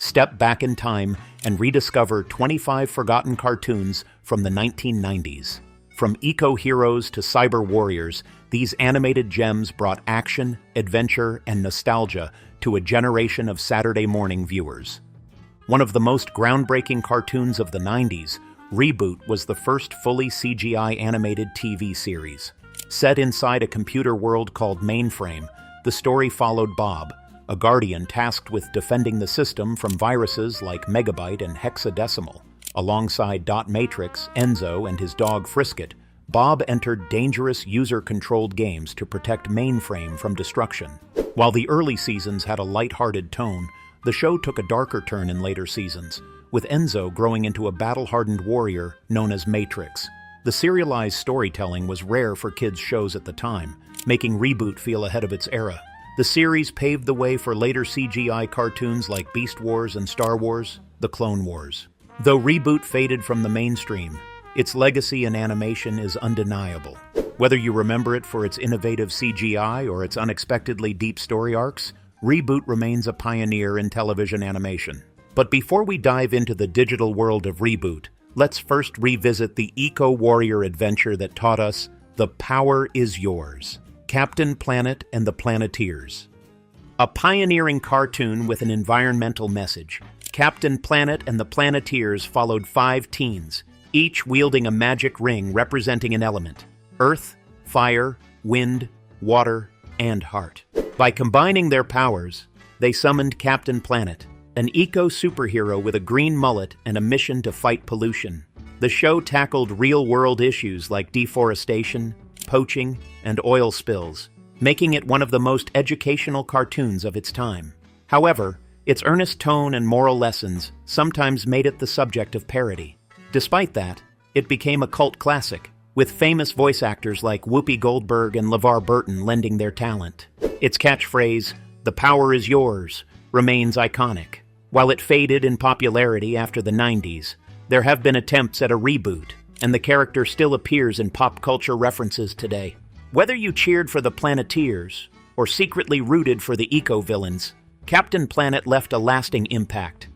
Step back in time and rediscover 25 forgotten cartoons from the 1990s. From eco-heroes to cyber warriors, these animated gems brought action, adventure, and nostalgia to a generation of Saturday morning viewers. One of the most groundbreaking cartoons of the 90s, Reboot was the first fully CGI animated TV series. Set inside a computer world called Mainframe, the story followed Bob, a guardian tasked with defending the system from viruses like Megabyte and Hexadecimal. Alongside Dot Matrix, Enzo, and his dog Frisket, Bob entered dangerous user-controlled games to protect Mainframe from destruction. While the early seasons had a light-hearted tone, the show took a darker turn in later seasons, with Enzo growing into a battle-hardened warrior known as Matrix. The serialized storytelling was rare for kids' shows at the time, making Reboot feel ahead of its era. The series paved the way for later CGI cartoons like Beast Wars and Star Wars, The Clone Wars. Though Reboot faded from the mainstream, its legacy in animation is undeniable. Whether you remember it for its innovative CGI or its unexpectedly deep story arcs, Reboot remains a pioneer in television animation. But before we dive into the digital world of Reboot, let's first revisit the eco-warrior adventure that taught us the power is yours. Captain Planet and the Planeteers. A pioneering cartoon with an environmental message, Captain Planet and the Planeteers followed 5 teens, each wielding a magic ring representing an element: earth, fire, wind, water, and heart. By combining their powers, they summoned Captain Planet, an eco-superhero with a green mullet and a mission to fight pollution. The show tackled real-world issues like deforestation, poaching, and oil spills, making it one of the most educational cartoons of its time. However, its earnest tone and moral lessons sometimes made it the subject of parody. Despite that, it became a cult classic, with famous voice actors like Whoopi Goldberg and LeVar Burton lending their talent. Its catchphrase, "The power is yours," remains iconic. While it faded in popularity after the 90s, there have been attempts at a reboot, and the character still appears in pop culture references today. Whether you cheered for the Planeteers or secretly rooted for the eco-villains, Captain Planet left a lasting impact.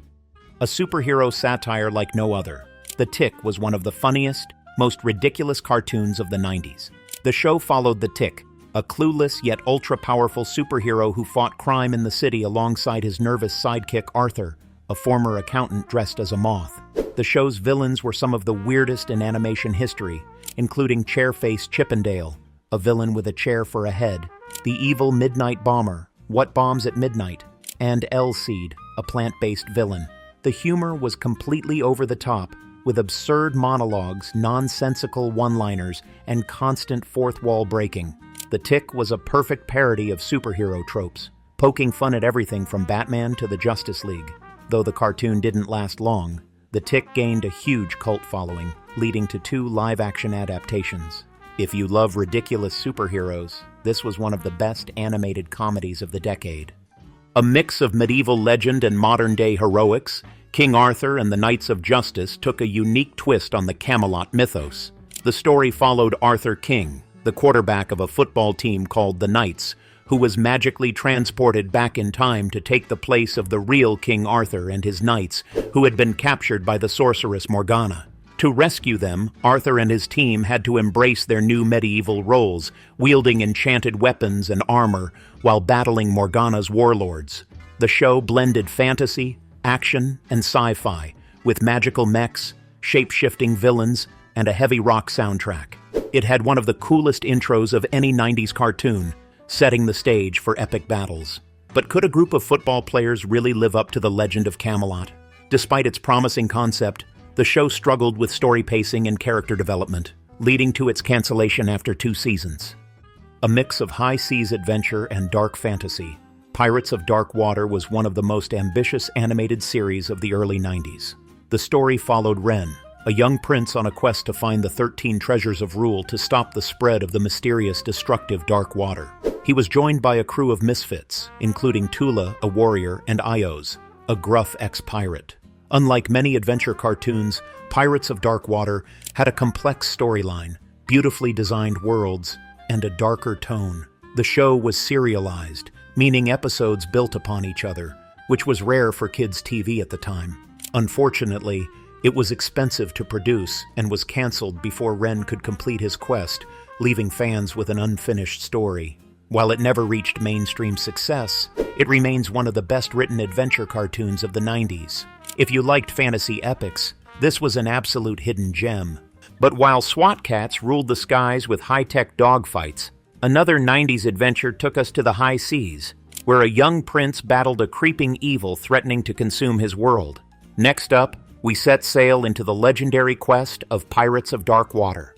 A superhero satire like no other, The Tick was one of the funniest, most ridiculous cartoons of the 90s. The show followed The Tick, a clueless yet ultra-powerful superhero who fought crime in the city alongside his nervous sidekick Arthur, a former accountant dressed as a moth. The show's villains were some of the weirdest in animation history, including Chairface Chippendale, a villain with a chair for a head, the evil Midnight Bomber, What Bombs at Midnight, and L-Seed, a plant-based villain. The humor was completely over the top, with absurd monologues, nonsensical one-liners, and constant fourth-wall breaking. The Tick was a perfect parody of superhero tropes, poking fun at everything from Batman to the Justice League. Though the cartoon didn't last long, The Tick gained a huge cult following, leading to 2 live-action adaptations. If you love ridiculous superheroes, this was one of the best animated comedies of the decade. A mix of medieval legend and modern-day heroics, King Arthur and the Knights of Justice took a unique twist on the Camelot mythos. The story followed Arthur King, the quarterback of a football team called the Knights, who was magically transported back in time to take the place of the real King Arthur and his knights, who had been captured by the sorceress Morgana. To rescue them, Arthur and his team had to embrace their new medieval roles, wielding enchanted weapons and armor while battling Morgana's warlords. The show blended fantasy, action, and sci-fi, with magical mechs, shape-shifting villains, and a heavy rock soundtrack. It had one of the coolest intros of any 90s cartoon, setting the stage for epic battles. But could a group of football players really live up to the legend of Camelot? Despite its promising concept, the show struggled with story pacing and character development, leading to its cancellation after 2 seasons. A mix of high seas adventure and dark fantasy, Pirates of Dark Water was one of the most ambitious animated series of the early 90s. The story followed Ren, a young prince on a quest to find the 13 treasures of rule to stop the spread of the mysterious, destructive Dark Water. He was joined by a crew of misfits, including Tula, a warrior, and Ios, a gruff ex-pirate. Unlike many adventure cartoons, Pirates of Dark Water had a complex storyline, beautifully designed worlds, and a darker tone. The show was serialized, meaning episodes built upon each other, which was rare for kids' TV at the time. Unfortunately, it was expensive to produce and was canceled before Ren could complete his quest, leaving fans with an unfinished story. While it never reached mainstream success, it remains one of the best-written adventure cartoons of the 90s. If you liked fantasy epics, this was an absolute hidden gem. But while SWAT cats ruled the skies with high-tech dogfights, another 90s adventure took us to the high seas, where a young prince battled a creeping evil threatening to consume his world. Next up, we set sail into the legendary quest of Pirates of Dark Water.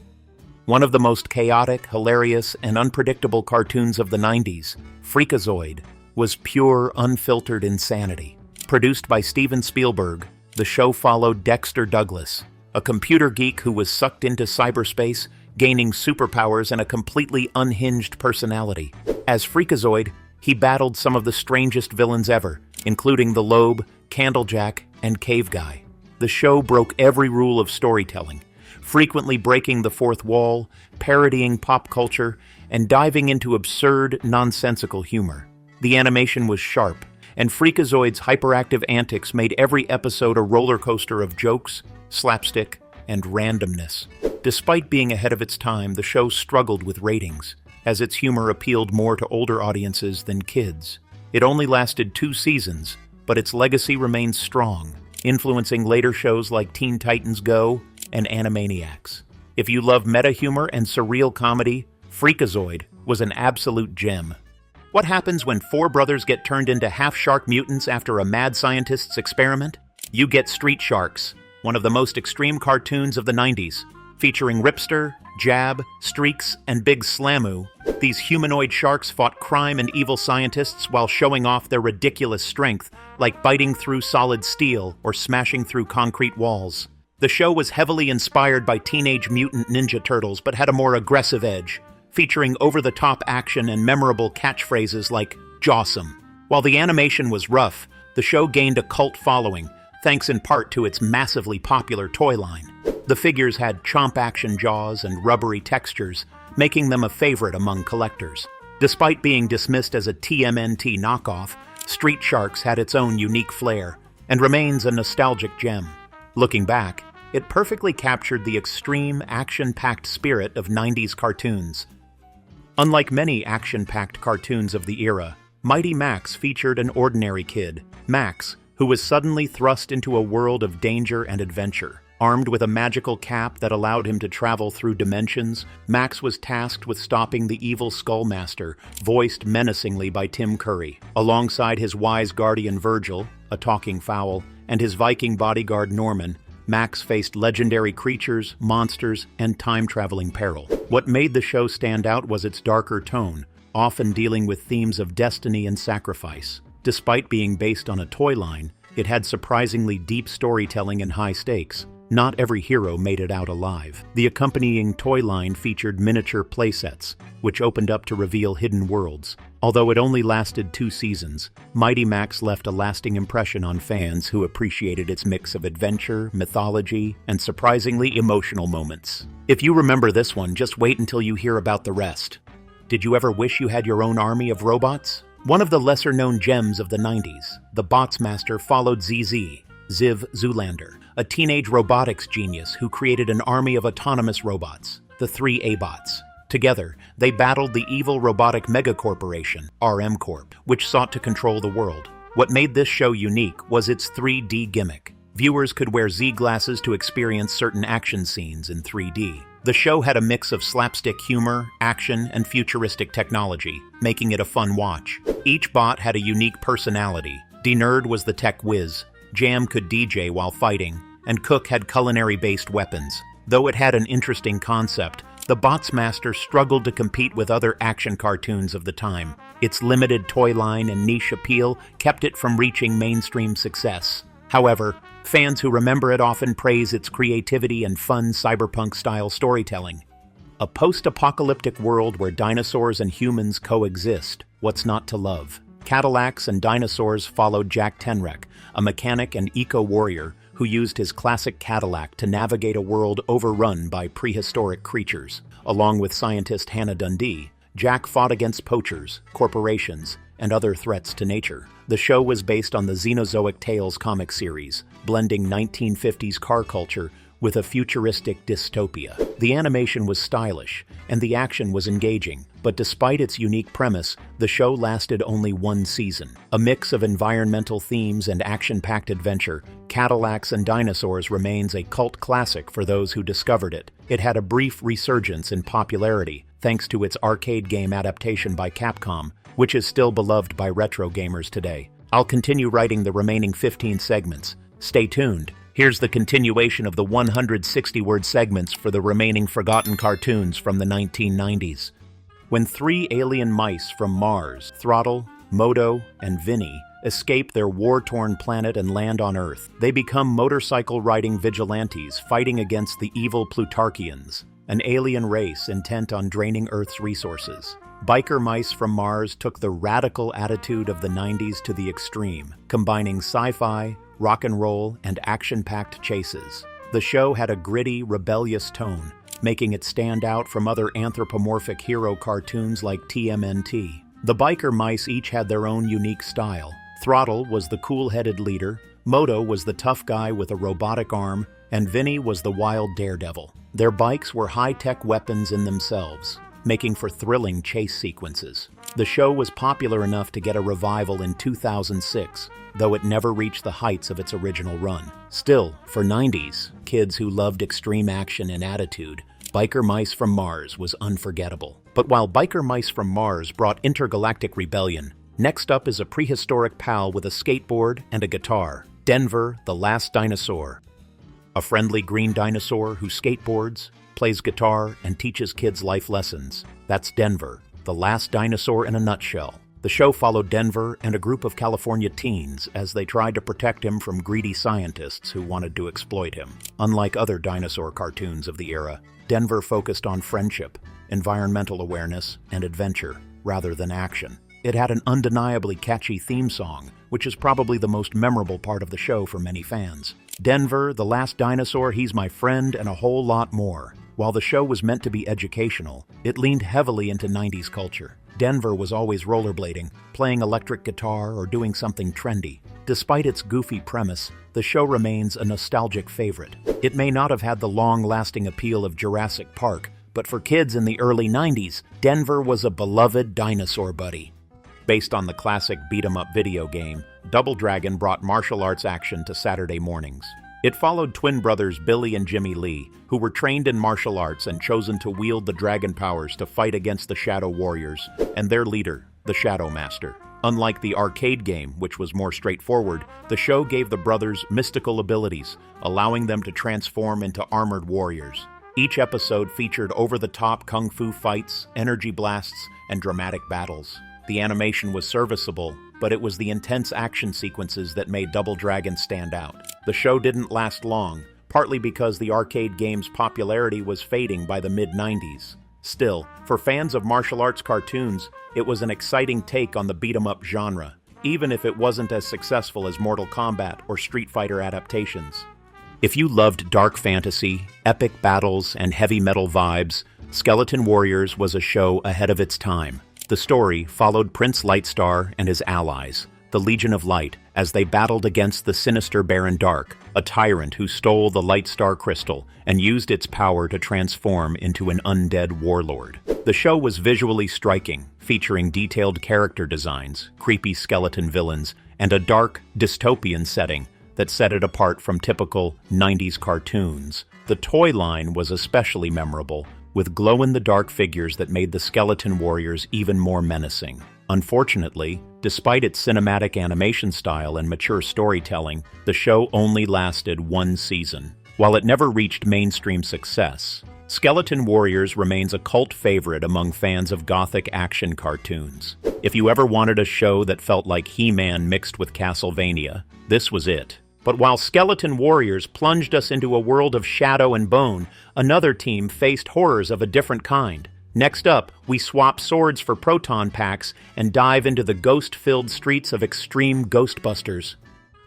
One of the most chaotic, hilarious, and unpredictable cartoons of the 90s, Freakazoid, was pure, unfiltered insanity. Produced by Steven Spielberg, the show followed Dexter Douglas, a computer geek who was sucked into cyberspace, gaining superpowers and a completely unhinged personality. As Freakazoid, he battled some of the strangest villains ever, including the Lobe, Candlejack, and Cave Guy. The show broke every rule of storytelling, frequently breaking the fourth wall, parodying pop culture, and diving into absurd, nonsensical humor. The animation was sharp, and Freakazoid's hyperactive antics made every episode a roller coaster of jokes, slapstick, and randomness. Despite being ahead of its time, the show struggled with ratings, as its humor appealed more to older audiences than kids. It only lasted 2 seasons, but its legacy remains strong, influencing later shows like Teen Titans Go and Animaniacs. If you love meta-humor and surreal comedy, Freakazoid was an absolute gem. What happens when 4 brothers get turned into half-shark mutants after a mad scientist's experiment? You get Street Sharks, one of the most extreme cartoons of the 90s. Featuring Ripster, Jab, Streaks, and Big Slamu, these humanoid sharks fought crime and evil scientists while showing off their ridiculous strength, like biting through solid steel or smashing through concrete walls. The show was heavily inspired by Teenage Mutant Ninja Turtles but had a more aggressive edge, featuring over-the-top action and memorable catchphrases like "Jawsome." While the animation was rough, the show gained a cult following, thanks in part to its massively popular toy line. The figures had chomp-action jaws and rubbery textures, making them a favorite among collectors. Despite being dismissed as a TMNT knockoff, Street Sharks had its own unique flair, and remains a nostalgic gem. Looking back, it perfectly captured the extreme, action-packed spirit of 90s cartoons. Unlike many action-packed cartoons of the era, Mighty Max featured an ordinary kid, Max, who was suddenly thrust into a world of danger and adventure. Armed with a magical cap that allowed him to travel through dimensions, Max was tasked with stopping the evil Skullmaster, voiced menacingly by Tim Curry. Alongside his wise guardian Virgil, a talking fowl, and his Viking bodyguard Norman, Max faced legendary creatures, monsters, and time-traveling peril. What made the show stand out was its darker tone, often dealing with themes of destiny and sacrifice. Despite being based on a toy line, it had surprisingly deep storytelling and high stakes. Not every hero made it out alive. The accompanying toy line featured miniature playsets, which opened up to reveal hidden worlds. Although it only lasted 2 seasons, Mighty Max left a lasting impression on fans who appreciated its mix of adventure, mythology, and surprisingly emotional moments. If you remember this one, just wait until you hear about the rest. Did you ever wish you had your own army of robots? One of the lesser-known gems of the 90s, the Botsmaster followed ZZ, Ziv Zoolander, a teenage robotics genius who created an army of autonomous robots, the 3 A-Bots. Together, they battled the evil robotic megacorporation, RM Corp, which sought to control the world. What made this show unique was its 3D gimmick. Viewers could wear Z-glasses to experience certain action scenes in 3D. The show had a mix of slapstick humor, action, and futuristic technology, making it a fun watch. Each bot had a unique personality. D-Nerd was the tech whiz, Jam could DJ while fighting, and Cook had culinary-based weapons. Though it had an interesting concept, the Botsmaster struggled to compete with other action cartoons of the time. Its limited toy line and niche appeal kept it from reaching mainstream success. However, fans who remember it often praise its creativity and fun cyberpunk-style storytelling. A post-apocalyptic world where dinosaurs and humans coexist, what's not to love? Cadillacs and Dinosaurs followed Jack Tenrec, a mechanic and eco-warrior who used his classic Cadillac to navigate a world overrun by prehistoric creatures. Along with scientist Hannah Dundee, Jack fought against poachers, corporations, and other threats to nature. The show was based on the Xenozoic Tales comic series, blending 1950s car culture with a futuristic dystopia. The animation was stylish, and the action was engaging, but despite its unique premise, the show lasted only one season. A mix of environmental themes and action-packed adventure, Cadillacs and Dinosaurs remains a cult classic for those who discovered it. It had a brief resurgence in popularity thanks to its arcade game adaptation by Capcom, which is still beloved by retro gamers today. I'll continue writing the remaining 15 segments. Stay tuned. Here's the continuation of the 160-word segments for the remaining forgotten cartoons from the 1990s. When three alien mice from Mars, Throttle, Moto, and Vinny, escape their war-torn planet and land on Earth, they become motorcycle-riding vigilantes fighting against the evil Plutarchians, an alien race intent on draining Earth's resources. Biker mice from Mars took the radical attitude of the 90s to the extreme, combining sci-fi, rock and roll, and action-packed chases. The show had a gritty, rebellious tone, making it stand out from other anthropomorphic hero cartoons like TMNT. The biker mice each had their own unique style. Throttle was the cool-headed leader, Moto was the tough guy with a robotic arm, and Vinny was the wild daredevil. Their bikes were high-tech weapons in themselves, making for thrilling chase sequences. The show was popular enough to get a revival in 2006, though it never reached the heights of its original run. Still, for 90s kids who loved extreme action and attitude, Biker Mice from Mars was unforgettable. But while Biker Mice from Mars brought intergalactic rebellion, next up is a prehistoric pal with a skateboard and a guitar, Denver, the Last Dinosaur. A friendly green dinosaur who skateboards, plays guitar, and teaches kids life lessons. That's Denver, the Last Dinosaur in a nutshell. The show followed Denver and a group of California teens as they tried to protect him from greedy scientists who wanted to exploit him. Unlike other dinosaur cartoons of the era, Denver focused on friendship, environmental awareness, and adventure, rather than action. It had an undeniably catchy theme song, which is probably the most memorable part of the show for many fans. Denver, the Last Dinosaur, He's My Friend, and a whole lot more. While the show was meant to be educational, it leaned heavily into 90s culture. Denver was always rollerblading, playing electric guitar, or doing something trendy. Despite its goofy premise, the show remains a nostalgic favorite. It may not have had the long-lasting appeal of Jurassic Park, but for kids in the early 90s, Denver was a beloved dinosaur buddy. Based on the classic beat-em-up video game, Double Dragon brought martial arts action to Saturday mornings. It followed twin brothers Billy and Jimmy Lee, who were trained in martial arts and chosen to wield the dragon powers to fight against the Shadow Warriors and their leader, the Shadow Master. Unlike the arcade game, which was more straightforward, the show gave the brothers mystical abilities, allowing them to transform into armored warriors. Each episode featured over-the-top kung fu fights, energy blasts, and dramatic battles. The animation was serviceable, but it was the intense action sequences that made Double Dragon stand out. The show didn't last long, partly because the arcade game's popularity was fading by the mid-90s. Still, for fans of martial arts cartoons, it was an exciting take on the beat-em-up genre, even if it wasn't as successful as Mortal Kombat or Street Fighter adaptations. If you loved dark fantasy, epic battles, and heavy metal vibes, Skeleton Warriors was a show ahead of its time. The story followed Prince Lightstar and his allies, the Legion of Light, as they battled against the sinister Baron Dark, a tyrant who stole the Lightstar Crystal and used its power to transform into an undead warlord. The show was visually striking, featuring detailed character designs, creepy skeleton villains, and a dark, dystopian setting that set it apart from typical 90s cartoons. The toy line was especially memorable, with glow-in-the-dark figures that made the Skeleton Warriors even more menacing. Unfortunately, despite its cinematic animation style and mature storytelling, the show only lasted one season. While it never reached mainstream success, Skeleton Warriors remains a cult favorite among fans of gothic action cartoons. If you ever wanted a show that felt like He-Man mixed with Castlevania, this was it. But while Skeleton Warriors plunged us into a world of shadow and bone, another team faced horrors of a different kind. Next up, we swap swords for proton packs and dive into the ghost-filled streets of extreme Ghostbusters.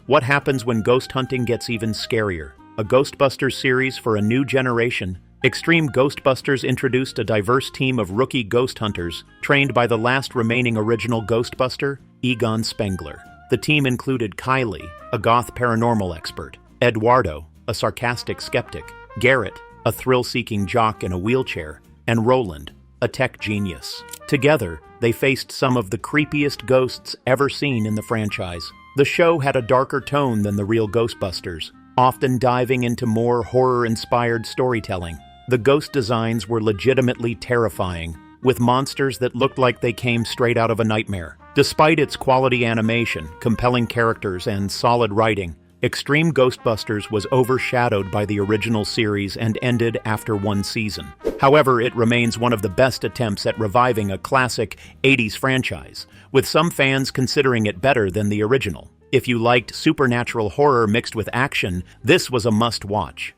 What happens when ghost hunting gets even scarier? A Ghostbusters series for a new generation, Extreme Ghostbusters introduced a diverse team of rookie ghost hunters trained by the last remaining original Ghostbuster, Egon Spengler. The team included Kylie, a goth paranormal expert, Eduardo, a sarcastic skeptic, Garrett, a thrill-seeking jock in a wheelchair, and Roland, a tech genius. Together, they faced some of the creepiest ghosts ever seen in the franchise. The show had a darker tone than the real Ghostbusters, often diving into more horror-inspired storytelling. The ghost designs were legitimately terrifying, with monsters that looked like they came straight out of a nightmare. Despite its quality animation, compelling characters, and solid writing, Extreme Ghostbusters was overshadowed by the original series and ended after one season. However, it remains one of the best attempts at reviving a classic 80s franchise, with some fans considering it better than the original. If you liked supernatural horror mixed with action, this was a must-watch.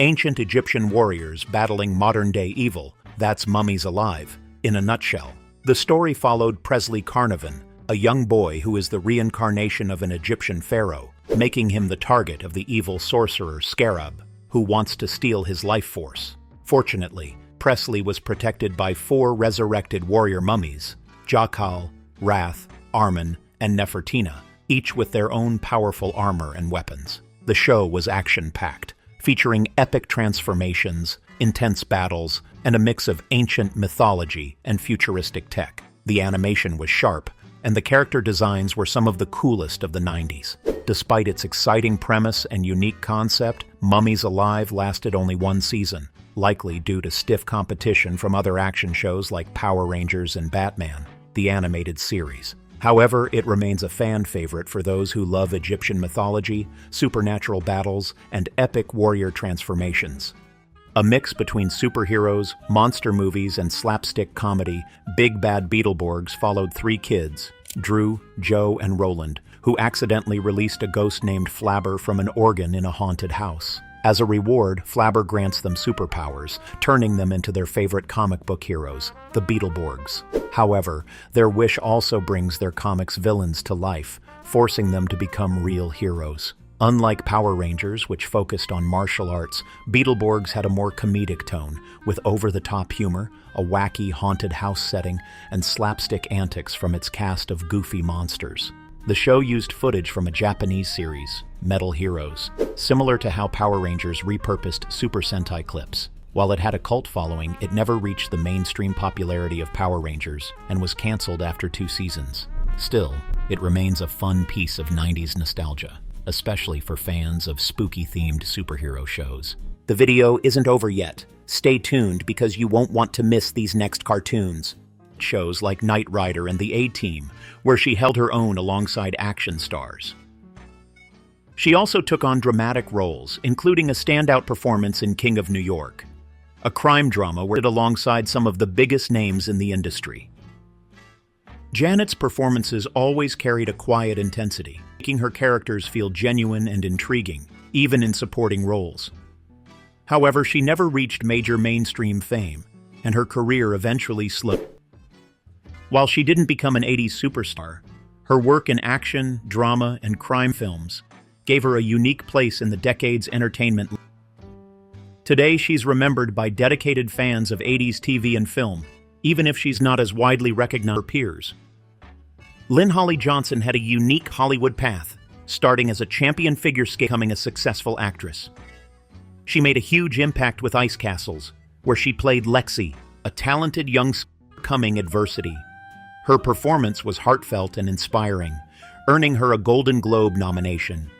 Ancient Egyptian warriors battling modern-day evil, that's Mummies Alive, in a nutshell. The story followed Presley Carnarvon, a young boy who is the reincarnation of an Egyptian pharaoh, making him the target of the evil sorcerer Scarab, who wants to steal his life force. Fortunately, Presley was protected by 4 resurrected warrior mummies, Jakal, Wrath, Armin, and Nefertina, each with their own powerful armor and weapons. The show was action-packed, featuring epic transformations, intense battles, and a mix of ancient mythology and futuristic tech. The animation was sharp, and the character designs were some of the coolest of the 90s. Despite its exciting premise and unique concept, Mummies Alive lasted only one season, likely due to stiff competition from other action shows like Power Rangers and Batman, the animated series. However, it remains a fan favorite for those who love Egyptian mythology, supernatural battles, and epic warrior transformations. A mix between superheroes, monster movies, and slapstick comedy, Big Bad Beetleborgs followed 3 kids, Drew, Joe, and Roland, who accidentally released a ghost named Flabber from an organ in a haunted house. As a reward, Flabber grants them superpowers, turning them into their favorite comic book heroes, the Beetleborgs. However, their wish also brings their comics' villains to life, forcing them to become real heroes. Unlike Power Rangers, which focused on martial arts, Beetleborgs had a more comedic tone, with over-the-top humor, a wacky haunted house setting, and slapstick antics from its cast of goofy monsters. The show used footage from a Japanese series, Metal Heroes, similar to how Power Rangers repurposed Super Sentai clips. While it had a cult following, it never reached the mainstream popularity of Power Rangers and was canceled after 2 seasons. Still, it remains a fun piece of 90s nostalgia, especially for fans of spooky-themed superhero shows. The video isn't over yet. Stay tuned because you won't want to miss these next cartoons. Shows like Knight Rider and the A-Team, where she held her own alongside action stars. She also took on dramatic roles, including a standout performance in King of New York, a crime drama where it alongside some of the biggest names in the industry. Janet's performances always carried a quiet intensity, making her characters feel genuine and intriguing, even in supporting roles. However, she never reached major mainstream fame, and her career eventually slowed. While she didn't become an 80s superstar, her work in action, drama, and crime films gave her a unique place in the decade's entertainment. Today, she's remembered by dedicated fans of 80s TV and film, even if she's not as widely recognized as her peers. Lynn Holly Johnson had a unique Hollywood path, starting as a champion figure skater, becoming a successful actress. She made a huge impact with Ice Castles, where she played Lexi, a talented young overcoming adversity. Her performance was heartfelt and inspiring, earning her a Golden Globe nomination.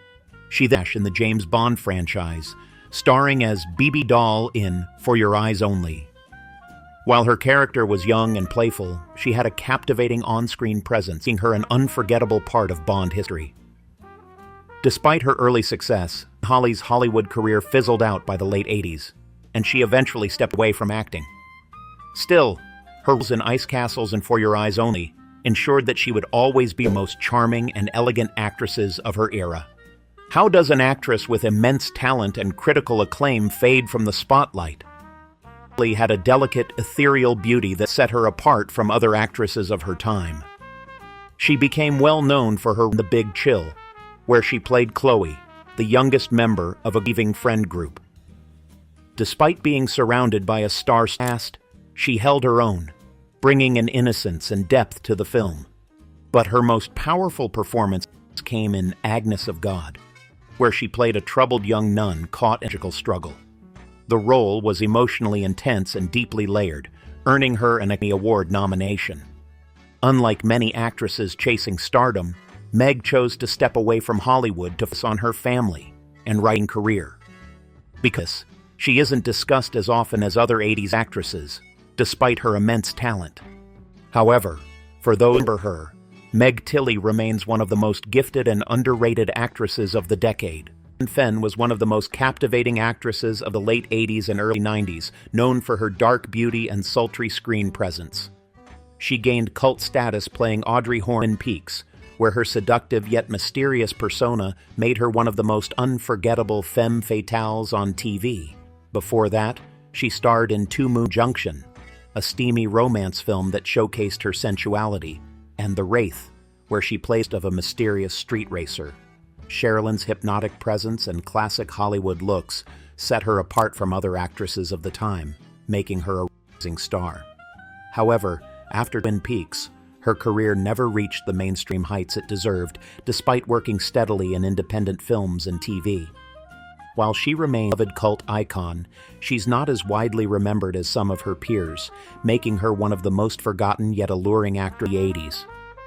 She then in the James Bond franchise, starring as Bibi Doll in For Your Eyes Only. While her character was young and playful, she had a captivating on-screen presence, making her an unforgettable part of Bond history. Despite her early success, Holly's Hollywood career fizzled out by the late 80s, and she eventually stepped away from acting. Still, her roles in Ice Castles and For Your Eyes Only ensured that she would always be the most charming and elegant actresses of her era. How does an actress with immense talent and critical acclaim fade from the spotlight? Holly had a delicate, ethereal beauty that set her apart from other actresses of her time. She became well known for her in The Big Chill, where she played Chloe, the youngest member of a grieving friend group. Despite being surrounded by a star cast, she held her own, bringing an innocence and depth to the film. But her most powerful performance came in Agnes of God, where she played a troubled young nun caught in a magical struggle. The role was emotionally intense and deeply layered, earning her an Academy Award nomination. Unlike many actresses chasing stardom, Meg chose to step away from Hollywood to focus on her family and writing career. Because she isn't discussed as often as other 80s actresses, despite her immense talent. However, for those who remember her, Meg Tilly remains one of the most gifted and underrated actresses of the decade. Fenn was one of the most captivating actresses of the late 80s and early 90s, known for her dark beauty and sultry screen presence. She gained cult status playing Audrey Horne in Peaks, where her seductive yet mysterious persona made her one of the most unforgettable femme fatales on TV. Before that, she starred in Two Moon Junction, a steamy romance film that showcased her sensuality, and The Wraith, where she played a mysterious street racer. Sherilyn's hypnotic presence and classic Hollywood looks set her apart from other actresses of the time, making her a rising star. However, after Twin Peaks, her career never reached the mainstream heights it deserved, despite working steadily in independent films and TV. While she remains a beloved cult icon, she's not as widely remembered as some of her peers, making her one of the most forgotten yet alluring actors of the 80s.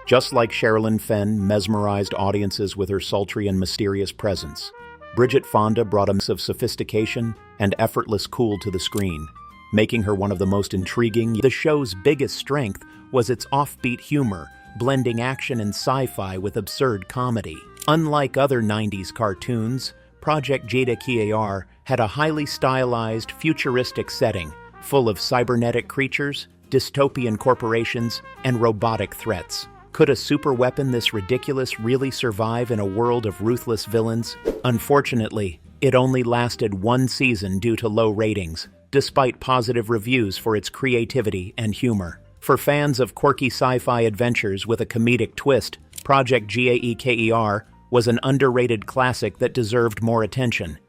Just like Sherilyn Fenn mesmerized audiences with her sultry and mysterious presence, Bridget Fonda brought a mix of sophistication and effortless cool to the screen, making her one of the most intriguing. The show's biggest strength was its offbeat humor, blending action and sci-fi with absurd comedy. Unlike other 90s cartoons, Project G.e.E.K.E.R had a highly stylized, futuristic setting, full of cybernetic creatures, dystopian corporations, and robotic threats. Could a superweapon this ridiculous really survive in a world of ruthless villains? Unfortunately, it only lasted one season due to low ratings, despite positive reviews for its creativity and humor. For fans of quirky sci-fi adventures with a comedic twist, Project G.e.E.K.E.R was an underrated classic that deserved more attention.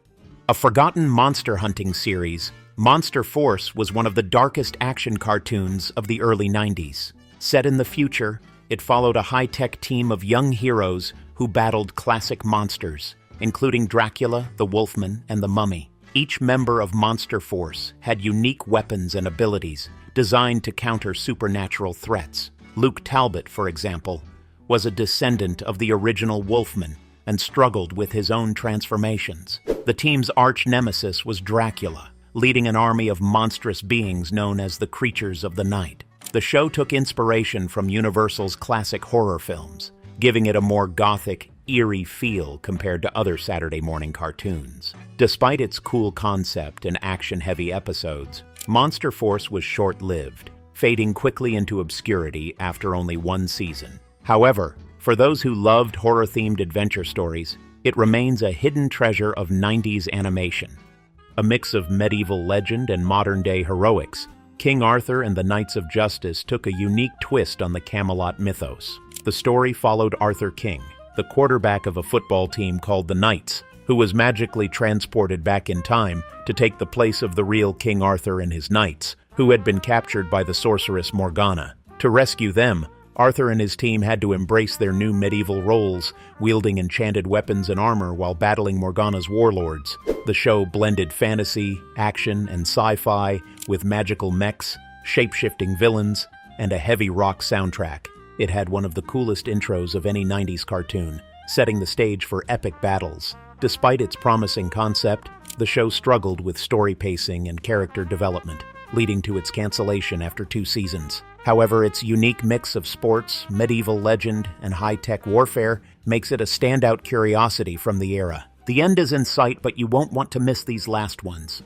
A forgotten monster hunting series, Monster Force was one of the darkest action cartoons of the early 90s. Set in the future, it followed a high-tech team of young heroes who battled classic monsters, including Dracula, the Wolfman, and the Mummy. Each member of Monster Force had unique weapons and abilities designed to counter supernatural threats. Luke Talbot, for example, was a descendant of the original Wolfman and struggled with his own transformations. The team's arch-nemesis was Dracula, leading an army of monstrous beings known as the Creatures of the Night. The show took inspiration from Universal's classic horror films, giving it a more gothic, eerie feel compared to other Saturday morning cartoons. Despite its cool concept and action-heavy episodes, Monster Force was short-lived, fading quickly into obscurity after only one season. However, for those who loved horror-themed adventure stories, it remains a hidden treasure of 90s animation. A mix of medieval legend and modern-day heroics, King Arthur and the Knights of Justice took a unique twist on the Camelot mythos. The story followed Arthur King, the quarterback of a football team called the Knights, who was magically transported back in time to take the place of the real King Arthur and his knights, who had been captured by the sorceress Morgana. To rescue them, Arthur and his team had to embrace their new medieval roles, wielding enchanted weapons and armor while battling Morgana's warlords. The show blended fantasy, action, and sci-fi with magical mechs, shape-shifting villains, and a heavy rock soundtrack. It had one of the coolest intros of any 90s cartoon, setting the stage for epic battles. Despite its promising concept, the show struggled with story pacing and character development, leading to its cancellation after 2 seasons. However, its unique mix of sports, medieval legend, and high-tech warfare makes it a standout curiosity from the era. The end is in sight, but you won't want to miss these last ones.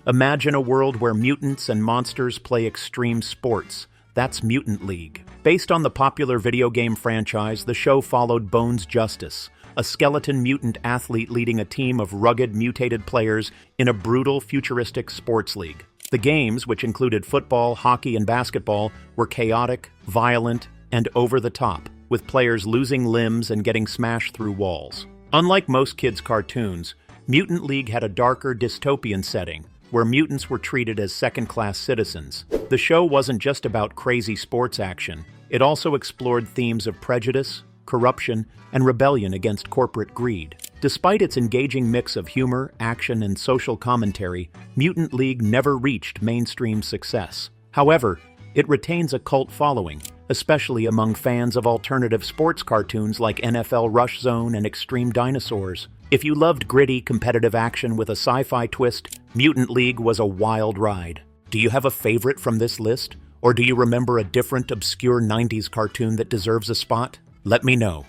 Imagine a world where mutants and monsters play extreme sports. That's Mutant League. Based on the popular video game franchise, the show followed Bones Justice, a skeleton mutant athlete leading a team of rugged, mutated players in a brutal, futuristic sports league. The games, which included football, hockey, and basketball, were chaotic, violent, and over-the-top, with players losing limbs and getting smashed through walls. Unlike most kids' cartoons, Mutant League had a darker, dystopian setting, where mutants were treated as second-class citizens. The show wasn't just about crazy sports action. It also explored themes of prejudice, corruption, and rebellion against corporate greed. Despite its engaging mix of humor, action, and social commentary, Mutant League never reached mainstream success. However, it retains a cult following, especially among fans of alternative sports cartoons like NFL Rush Zone and Extreme Dinosaurs. If you loved gritty, competitive action with a sci-fi twist, Mutant League was a wild ride. Do you have a favorite from this list? Or do you remember a different, obscure 90s cartoon that deserves a spot? Let me know.